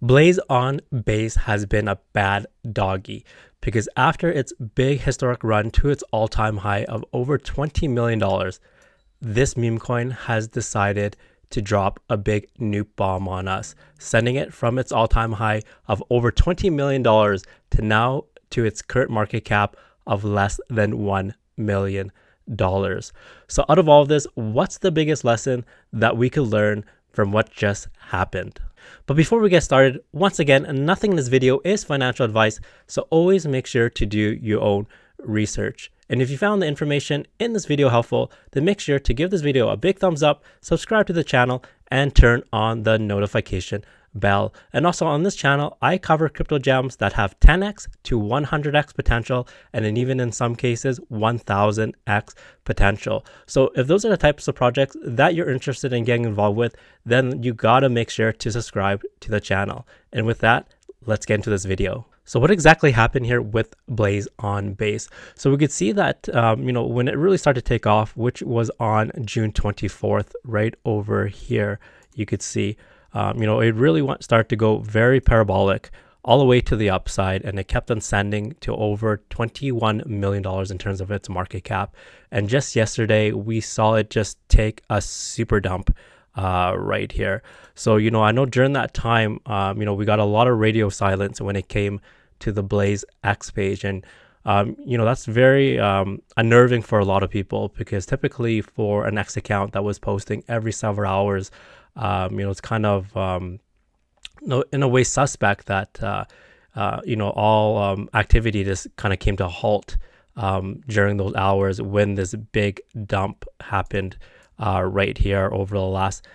Blaze on Base has been a bad doggy because after its big historic run to its all-time high of over $20 million, this meme coin has decided to drop a big nuke bomb on us, sending it from its all-time high of over $20 million to now to its current market cap of less than $1 million. So out of all of this, what's the biggest lesson that we could learn from what just happened? But before we get started, once again, nothing in this video is financial advice, so always make sure to do your own research. And if you found the information in this video helpful, then make sure to give this video a big thumbs up, subscribe to the channel, and turn on the notification bell. And also on this channel, I cover crypto gems that have 10x to 100x potential, and then even in some cases 1000x potential. So if those are the types of projects that you're interested in getting involved with, then you gotta make sure to subscribe to the channel. And with that, let's get into this video. So what exactly happened here with Blaze on Base? So we could see that, when it really started to take off, which was on June 24th, right over here, you could see, it really started to go very parabolic all the way to the upside, and it kept on ascending to over $21 million in terms of its market cap. And just yesterday, we saw it just take a super dump right here. So, I know during that time, we got a lot of radio silence when it came to the Blaze X page. And, that's very unnerving for a lot of people, because typically for an X account that was posting every several hours, it's kind of, in a way suspect that, all activity just kind of came to a halt during those hours when this big dump happened right here over the last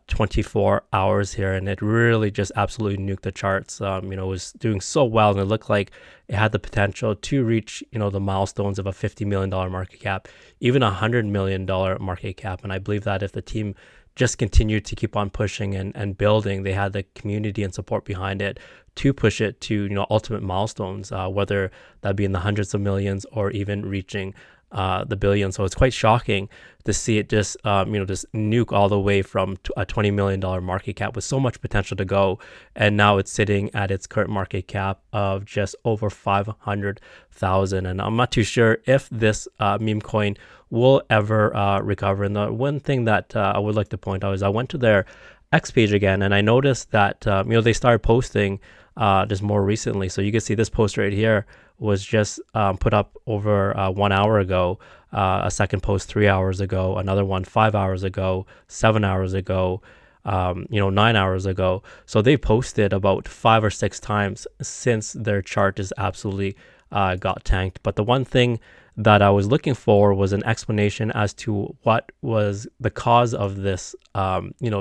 24 hours here, and it really just absolutely nuked the charts. It was doing so well, and it looked like it had the potential to reach, the milestones of a $50 million market cap, even a $100 million market cap. And I believe that if the team just continued to keep on pushing and building, they had the community and support behind it to push it to, ultimate milestones, whether that be in the hundreds of millions or even reaching the billion. So it's quite shocking to see it just just nuke all the way from a $20 million market cap with so much potential to go, and now it's sitting at its current market cap of just over 500,000. And I'm not too sure if this meme coin will ever recover. And the one thing that I would like to point out is I went to their X page again, and I noticed that they started posting just more recently. So you can see this post right here was just put up over 1 hour ago, a second post 3 hours ago, another one 5 hours ago, 7 hours ago, 9 hours ago. So they posted about 5 or 6 times since their chart is absolutely got tanked. But the one thing that I was looking for was an explanation as to what was the cause of this,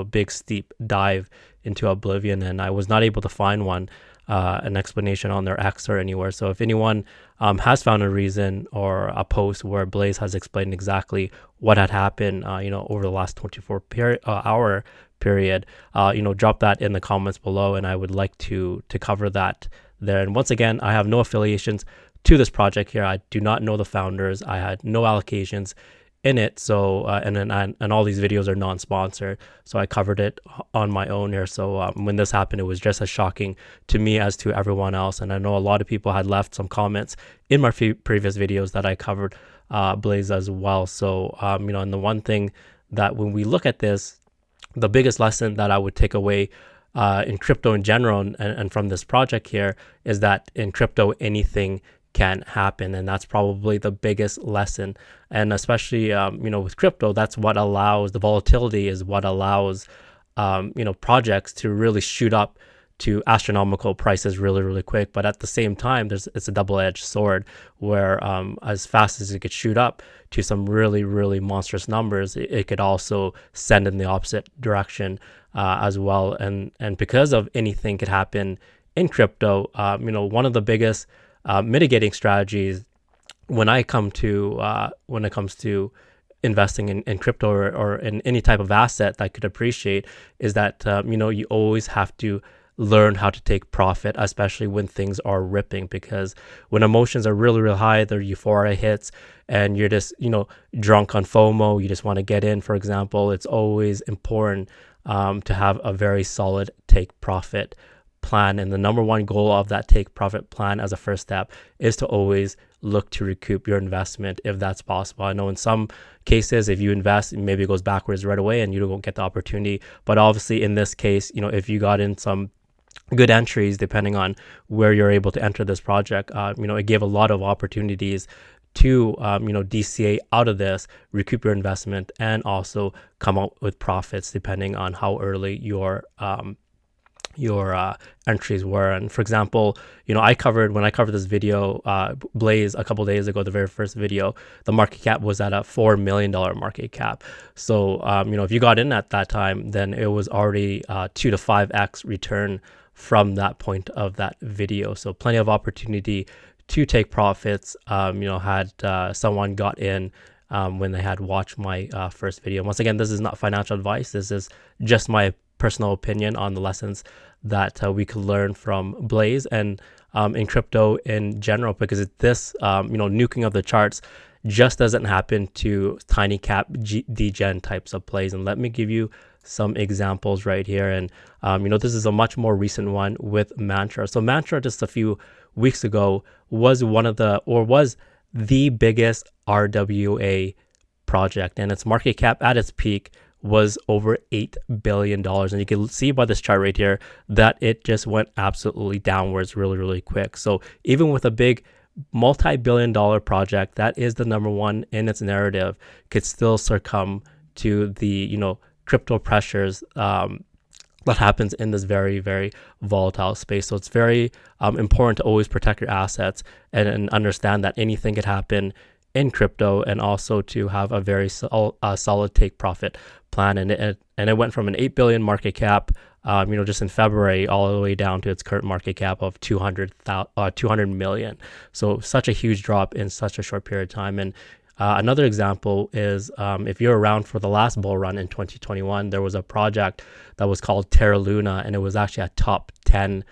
big steep dive into oblivion, and I was not able to find one. An explanation on their X or anywhere. So if anyone has found a reason or a post where Blaze has explained exactly what had happened, over the last 24-hour period, drop that in the comments below, and I would like to cover that there. And once again, I have no affiliations to this project here. I do not know the founders. I had no allocations in it. So and all these videos are non-sponsored, so I covered it on my own here. So when this happened, it was just as shocking to me as to everyone else. And I know a lot of people had left some comments in my previous videos that I covered Blaze as well. So and the one thing that when we look at this, the biggest lesson that I would take away in crypto in general and from this project here is that in crypto anything can happen, and that's probably the biggest lesson. And especially with crypto, that's what allows the volatility, is what allows projects to really shoot up to astronomical prices really quick. But at the same time, it's a double-edged sword where as fast as it could shoot up to some really monstrous numbers, it could also send in the opposite direction as well. And because of anything could happen in crypto, one of the biggest mitigating strategies when it comes to investing in crypto or in any type of asset that could appreciate is that you always have to learn how to take profit, especially when things are ripping, because when emotions are really high, the euphoria hits and you're just drunk on FOMO, you just want to get in, for example. It's always important to have a very solid take profit plan, and the number one goal of that take profit plan as a first step is to always look to recoup your investment if that's possible. I know in some cases, if you invest, maybe it goes backwards right away and you don't get the opportunity. But obviously in this case, if you got in some good entries, depending on where you're able to enter this project, it gave a lot of opportunities to DCA out of this, recoup your investment, and also come out with profits depending on how early your entries were. And for example, when I covered this video, Blaze, a couple days ago, the very first video, the market cap was at a $4 million market cap. So if you got in at that time, then it was already 2 to 5x return from that point of that video. So plenty of opportunity to take profits. Had someone got in when they had watched my first video. Once again, this is not financial advice. This is just my personal opinion on the lessons that we could learn from Blaze and in crypto in general, because this nuking of the charts just doesn't happen to tiny cap degen types of plays. And let me give you some examples right here. And this is a much more recent one with Mantra. So Mantra, just a few weeks ago, was the biggest RWA project, and its market cap at its peak was over $8 billion. And you can see by this chart right here that it just went absolutely downwards really, really quick. So even with a big multi-billion-dollar project that is the number one in its narrative, could still succumb to the crypto pressures that happens in this very, very volatile space. So it's very important to always protect your assets and understand that anything could happen in crypto, and also to have a very solid take profit plan. And it went from an 8 billion market cap, just in February, all the way down to its current market cap of 200 million. So such a huge drop in such a short period of time. And another example is if you're around for the last bull run in 2021, there was a project that was called Terra Luna, and it was actually a top 10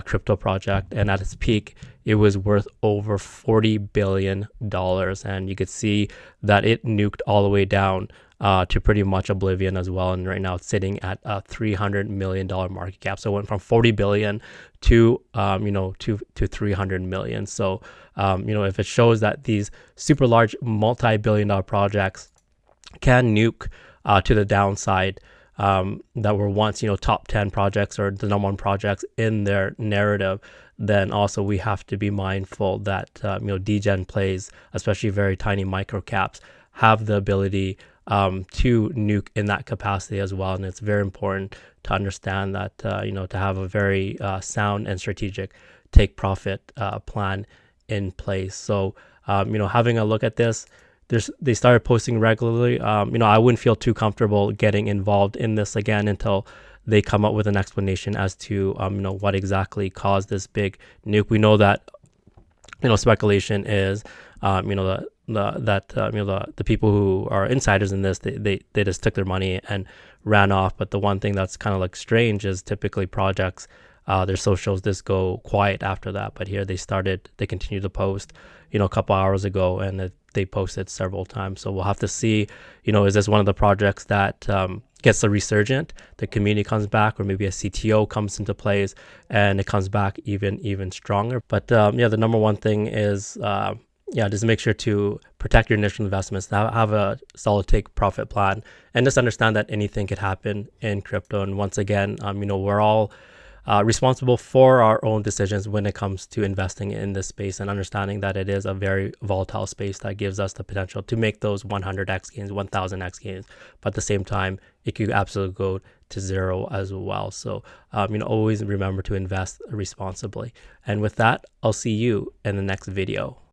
crypto project. And at its peak, it was worth over $40 billion. And you could see that it nuked all the way down to pretty much oblivion as well. And right now it's sitting at a $300 million market cap. So it went from 40 billion to 300 million. So, if it shows that these super large multi-billion-dollar projects can nuke to the downside, that were once, top 10 projects or the number one projects in their narrative, then also we have to be mindful that, degen plays, especially very tiny micro caps, have the ability to nuke in that capacity as well. And it's very important to understand that, to have a very sound and strategic take profit plan in place. So, having a look at this, they started posting regularly. I wouldn't feel too comfortable getting involved in this again until they come up with an explanation as to, what exactly caused this big nuke. We know that, speculation is, the people who are insiders in this, they just took their money and ran off. But the one thing that's kind of like strange is typically projects, their socials just go quiet after that. But here they continued to post, a couple hours ago, and they posted several times. So we'll have to see, is this one of the projects that gets the resurgent, the community comes back, or maybe a CTO comes into place and it comes back even stronger. But the number one thing is, just make sure to protect your initial investments, have a solid take profit plan, and just understand that anything could happen in crypto. And once again, we're all responsible for our own decisions when it comes to investing in this space, and understanding that it is a very volatile space that gives us the potential to make those 100x gains, 1000x gains. But at the same time, it could absolutely go to zero as well. So, always remember to invest responsibly. And with that, I'll see you in the next video.